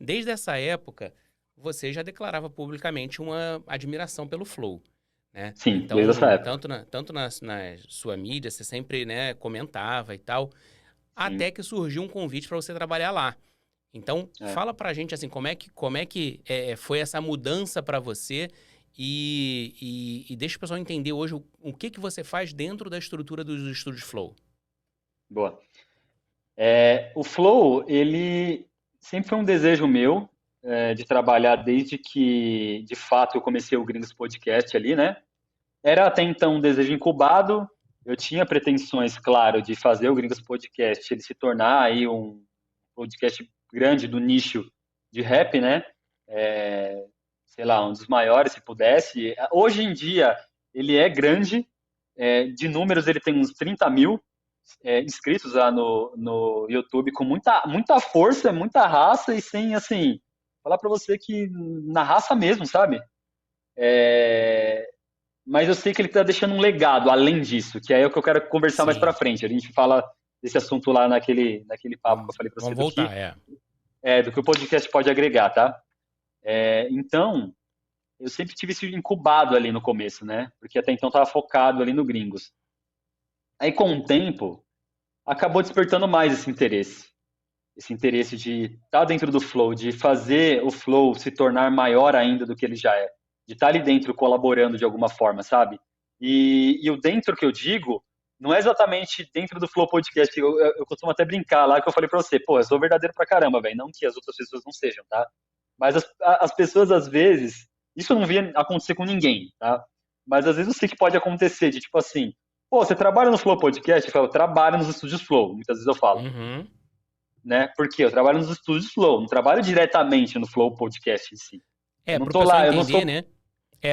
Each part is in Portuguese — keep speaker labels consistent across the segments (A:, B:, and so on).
A: desde essa época, você já declarava publicamente uma admiração pelo Flow, né?
B: Sim,
A: Então,
B: desde essa época.
A: tanto na sua mídia, você sempre, né, comentava e tal,
B: Sim.
A: até que surgiu um convite para você trabalhar lá. Então,
B: É.
A: fala pra gente, assim, como é que foi essa mudança para você e deixa o pessoal entender hoje o que você faz dentro da estrutura dos estúdios Flow.
B: Boa. O Flow, ele sempre foi um desejo meu de trabalhar desde que, de fato, eu comecei o Gringos Podcast ali, né? Era até então um desejo incubado. Eu tinha pretensões, claro, de fazer o Gringos Podcast, ele se tornar aí um podcast grande do nicho de rap, né? Sei lá, um dos maiores, se pudesse. Hoje em dia, ele é grande. De números, ele tem uns 30 mil inscritos lá no YouTube, com muita força, muita raça e sem, assim, falar pra você que na raça mesmo, sabe? Mas eu sei que ele tá deixando um legado além disso, que é o que eu quero conversar mais pra
A: Sim,
B: frente. A gente fala desse assunto lá naquele papo que eu falei pra você
A: vamos voltar,
B: do que o podcast pode agregar, tá? Então, eu sempre tive isso incubado ali no começo, né? Porque até então tava focado ali no Gringos. Aí, com o tempo, acabou despertando mais esse interesse. Esse interesse de estar dentro do flow, de fazer o flow se tornar maior ainda do que ele já é. De estar ali dentro colaborando de alguma forma, sabe? E o dentro que eu digo, não é exatamente dentro do Flow Podcast. Eu costumo até brincar lá que eu falei pra você, pô, eu sou verdadeiro pra caramba, velho. Não que as outras pessoas não sejam, tá? Mas as pessoas, às vezes, isso eu não via acontecer com ninguém, tá? Mas às vezes eu sei que pode acontecer, de tipo assim, pô, você trabalha no Flow Podcast? Eu falo, eu trabalho nos estúdios Flow, muitas vezes eu falo,
A: Uhum.
B: né? Porque eu trabalho nos estúdios Flow, não trabalho diretamente no Flow Podcast em si. Eu não
A: Para o
B: tô
A: pessoal
B: lá, eu não
A: entender,
B: sou.
A: né?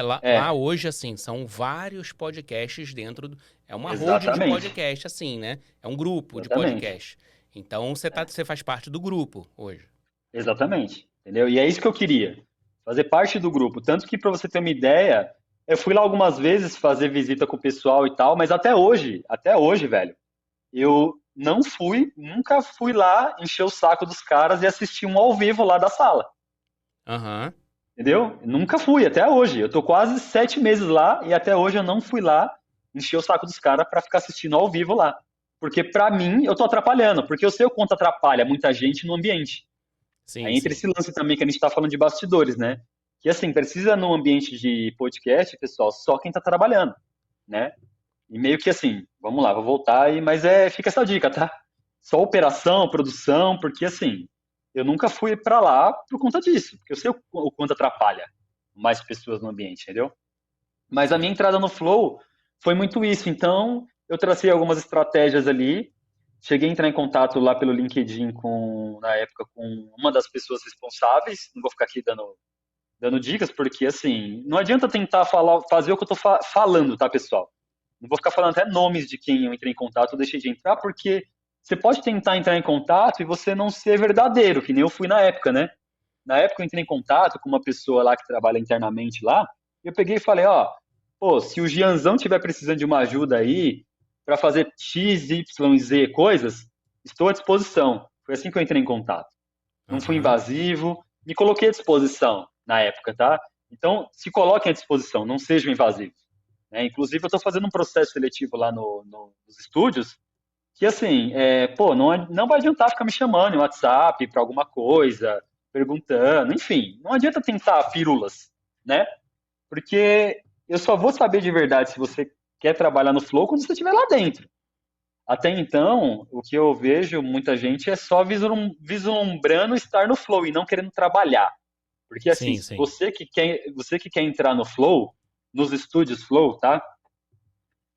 A: Lá
B: É,
A: hoje, assim, são vários podcasts dentro É uma holding de
B: exatamente,
A: podcast, assim, né? É um grupo de
B: exatamente,
A: podcast. Então, você faz parte do grupo hoje.
B: exatamente, entendeu? E é isso que eu queria, fazer parte do grupo. Tanto que, para você ter uma ideia, eu fui lá algumas vezes fazer visita com o pessoal e tal, mas até hoje, velho, eu não fui, nunca fui lá encher o saco dos caras e assistir um ao vivo lá da sala.
A: Aham.
B: Entendeu? Nunca fui, até hoje. Eu tô quase 7 meses lá e até hoje eu não fui lá encher o saco dos caras pra ficar assistindo ao vivo lá. Porque pra mim eu tô atrapalhando, porque eu sei o quanto atrapalha muita gente no ambiente.
A: Sim,
B: Aí entra
A: sim.
B: esse lance também que a gente tá falando de bastidores, né? Que assim, precisa num ambiente de podcast, pessoal, só quem tá trabalhando, né? E meio que assim, vamos lá, vou voltar aí, mas fica essa dica, tá? Só operação, produção, porque assim, eu nunca fui pra lá por conta disso, porque eu sei o quanto atrapalha mais pessoas no ambiente, entendeu? Mas a minha
A: Sim.
B: entrada no Flow foi muito isso, então eu tracei algumas estratégias ali, cheguei a entrar em contato lá pelo LinkedIn na época, com uma das pessoas responsáveis, não vou ficar aqui dando dicas, porque assim, não adianta tentar fazer o que eu tô falando, tá, pessoal? Não vou ficar falando até nomes de quem eu entrei em contato ou deixei de entrar, porque você pode tentar entrar em contato e você não ser verdadeiro, que nem eu fui na época, né? Na época eu entrei em contato com uma pessoa lá que trabalha internamente lá, e eu peguei e falei, ó, pô, se o Gianzão tiver precisando de uma ajuda aí para fazer X, Y, Z coisas, estou à disposição. Foi assim que eu entrei em contato. Não fui
A: Aham.
B: invasivo, me coloquei à disposição na época, tá? Então, se coloquem à disposição, não sejam invasivos. Né? Inclusive, eu estou fazendo um processo seletivo lá nos estúdios, que assim, pô, não vai adiantar ficar me chamando no WhatsApp para alguma coisa, perguntando, enfim, não adianta tentar pílulas, né? Porque eu só vou saber de verdade se você quer trabalhar no Flow quando você estiver lá dentro. Até então, o que eu vejo muita gente é só vislumbrando estar no Flow e não querendo trabalhar. Porque assim,
A: Sim, sim.
B: você que quer entrar no Flow, nos estúdios Flow, tá?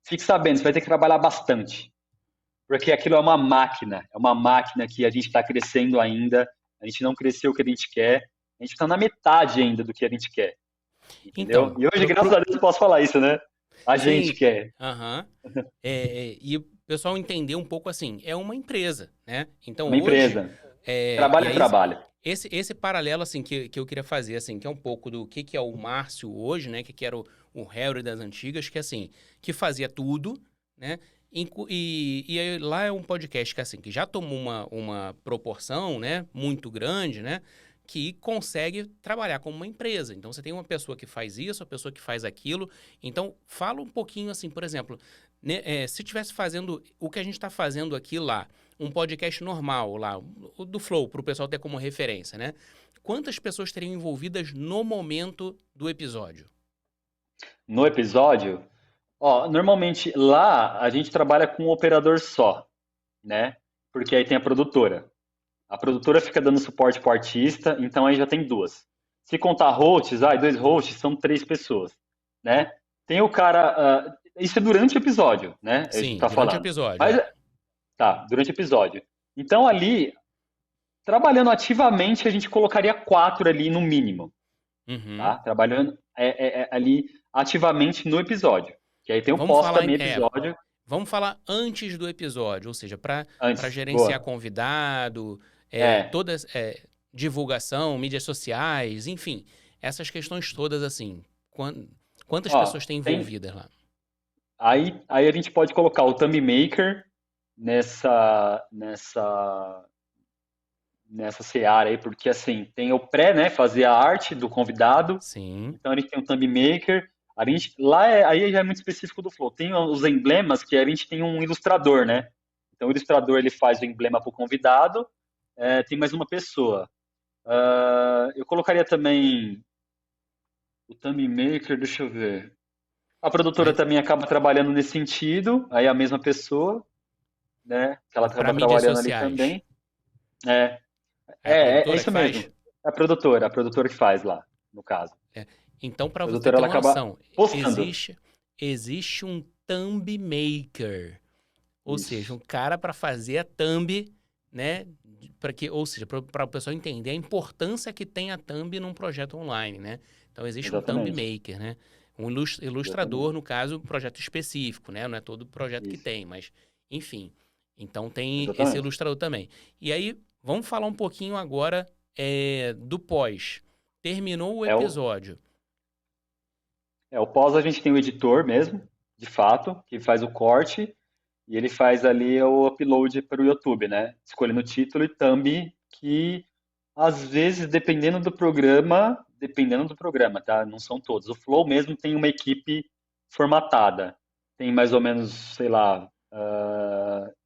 B: Fique sabendo, você vai ter que trabalhar bastante. Porque aquilo é uma máquina que a gente está crescendo ainda, a gente não cresceu o que a gente quer, a gente está na metade ainda do que a gente quer, entendeu?
A: Então,
B: E hoje, graças a Deus, eu posso falar isso, né? A gente
A: sim.
B: quer.
A: Aham. E o pessoal entender um pouco assim, é uma empresa, né?
B: É
A: Então,
B: uma
A: hoje,
B: empresa.
A: e
B: Trabalho é
A: aí,
B: trabalho.
A: esse paralelo, assim, que eu queria fazer, assim, que é um pouco do que é o Márcio hoje, né? Que era o Harry das antigas, que assim, que fazia tudo, né? E aí lá é um podcast que, assim, que já tomou uma proporção, né? Muito grande, né? que consegue trabalhar como uma empresa. Então, você tem uma pessoa que faz isso, uma pessoa que faz aquilo. Então, fala um pouquinho assim, por exemplo, né, se estivesse fazendo o que a gente está fazendo aqui lá, um podcast normal lá, o do Flow, para o pessoal ter como referência, né? Quantas pessoas teriam envolvidas no momento do episódio?
B: No episódio, ó, normalmente lá a gente trabalha com um operador só, né? Porque aí tem a produtora. A produtora fica dando suporte pro artista, então aí já tem duas. Se contar hosts, dois hosts, são três pessoas, né? Tem o cara, isso é durante o episódio, né? A gente
A: Sim,
B: tá
A: durante o
B: falando.
A: episódio,
B: Mas,
A: é.
B: tá, durante o episódio. Então ali, trabalhando ativamente, a gente colocaria quatro ali no mínimo,
A: Uhum.
B: tá? Trabalhando ali ativamente no episódio. Que aí tem o
A: Vamos
B: pós
A: falar,
B: também episódio.
A: vamos falar antes do episódio, ou seja, para
B: Antes,
A: gerenciar
B: boa.
A: convidado,
B: É,
A: toda divulgação, mídias sociais, enfim, essas questões todas assim. Quantas
B: ó,
A: pessoas têm
B: tem,
A: envolvidas lá?
B: aí a gente pode colocar o Thumb Maker nessa seara aí, porque assim, tem o pré, né, fazer a arte do convidado,
A: Sim.
B: então a gente tem o Thumb Maker, a gente, lá aí já é muito específico do Flow, tem os emblemas que a gente tem um ilustrador, né, então o ilustrador ele faz o emblema para o convidado, tem mais uma pessoa. Eu colocaria também o Thumb Maker, deixa eu ver. A produtora
A: Mas
B: também acaba trabalhando nesse sentido, aí é a mesma pessoa, né? Que ela
A: para
B: acaba
A: mídias
B: trabalhando ali
A: sociais,
B: também. É,
A: é a
B: é
A: produtora que
B: isso mesmo.
A: faz?
B: A produtora que faz lá, no caso.
A: É. Então,
B: A
A: para você
B: produtora
A: ter
B: ela
A: uma
B: acaba
A: noção,
B: postando.
A: existe um thumb maker. Ou seja,
B: Isso,
A: um cara para fazer a thumb, né? Ou seja, para o pessoal entender a importância que tem a thumb num projeto online, né? Então existe um thumb
B: exatamente.
A: maker, né? Um ilustrador,
B: Exatamente.
A: no caso, um projeto específico, né? Não é todo projeto que
B: Isso,
A: tem, mas enfim. Então tem esse
B: exatamente.
A: ilustrador também. E aí, vamos falar um pouquinho agora do pós. Terminou o
B: É o,
A: episódio.
B: o pós a gente tem o editor mesmo, de fato, que faz o corte e ele faz ali o upload para o YouTube, né? Escolhendo o título e thumb que às vezes, dependendo do programa, tá? Não são todos. O Flow mesmo tem uma equipe formatada. Tem mais ou menos, sei lá,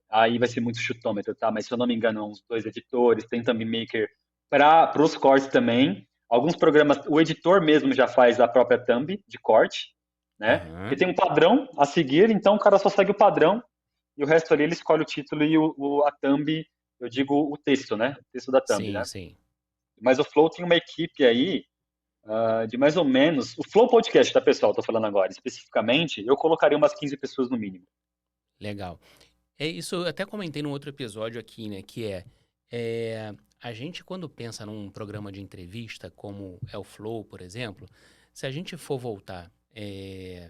B: aí vai ser muito chutômetro, tá? Mas se eu não me engano, uns dois editores, tem Thumb Maker para os cortes também. Alguns programas, o editor mesmo já faz a própria thumb de corte, né? Porque
A: Aham.
B: tem um padrão a seguir, então o cara só segue o padrão e o resto ali ele escolhe o título e a thumb, eu digo o texto, né? O texto da thumb,
A: Sim,
B: né?
A: sim.
B: Mas o Flow tem uma equipe aí de mais ou menos. O Flow Podcast, tá, pessoal? Tô falando agora. Especificamente, eu colocaria umas 15 pessoas no mínimo.
A: Legal. É isso, eu até comentei num outro episódio aqui, né? Que a gente, quando pensa num programa de entrevista, como é o Flow, por exemplo, se a gente for voltar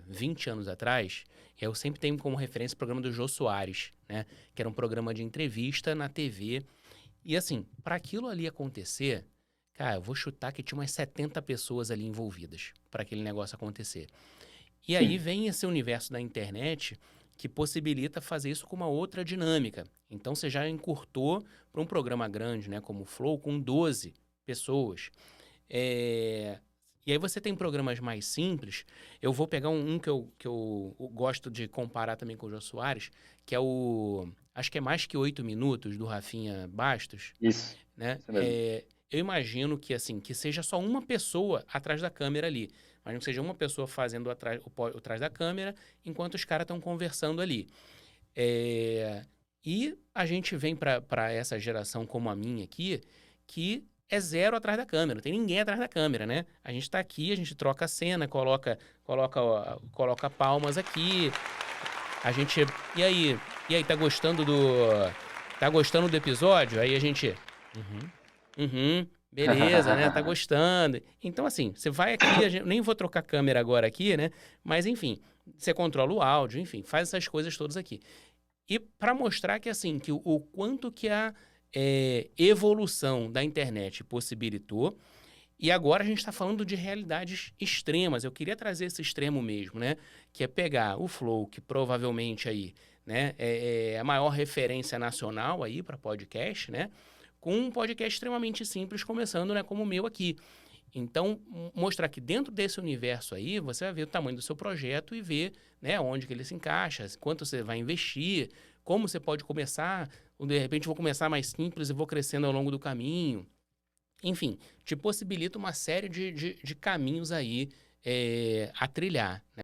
A: 20 anos atrás, eu sempre tenho como referência o programa do Jô Soares, né? Que era um programa de entrevista na TV. E assim, para aquilo ali acontecer, cara, eu vou chutar que tinha umas 70 pessoas ali envolvidas para aquele negócio acontecer. E aí
B: Sim,
A: vem esse universo da internet que possibilita fazer isso com uma outra dinâmica. Então você já encurtou para um programa grande, né, como o Flow, com 12 pessoas. É, E aí você tem programas mais simples. Eu vou pegar um que eu gosto de comparar também com o Jô Soares, que é o. Acho que é Mais Que 8 Minutos, do Rafinha Bastos, né?
B: isso mesmo.
A: Eu imagino que assim, que seja só uma pessoa atrás da câmera ali. Mas não seja uma pessoa fazendo atrás da câmera, enquanto os caras estão conversando ali. E a gente vem para essa geração como a minha aqui, que é zero atrás da câmera, não tem ninguém atrás da câmera, né? A gente está aqui, a gente troca a cena, coloca palmas aqui, a gente. E aí? E aí, Tá gostando do episódio? Aí a gente. Uhum. Uhum. Beleza, né? Tá gostando. Então, assim, você vai aqui, nem vou trocar câmera agora aqui, né? Mas, enfim, você controla o áudio, enfim, faz essas coisas todas aqui. E para mostrar que, assim, que o quanto que a evolução da internet possibilitou, e agora a gente está falando de realidades extremas. Eu queria trazer esse extremo mesmo, né? Que é pegar o Flow, que provavelmente aí, né, é a maior referência nacional aí para podcast, né? com um podcast extremamente simples, começando, né, como o meu aqui. Então, mostrar que dentro desse universo aí, você vai ver o tamanho do seu projeto e ver, né, onde que ele se encaixa, quanto você vai investir, como você pode começar, ou de repente vou começar mais simples e vou crescendo ao longo do caminho. Enfim, te possibilita uma série de caminhos aí a trilhar, né?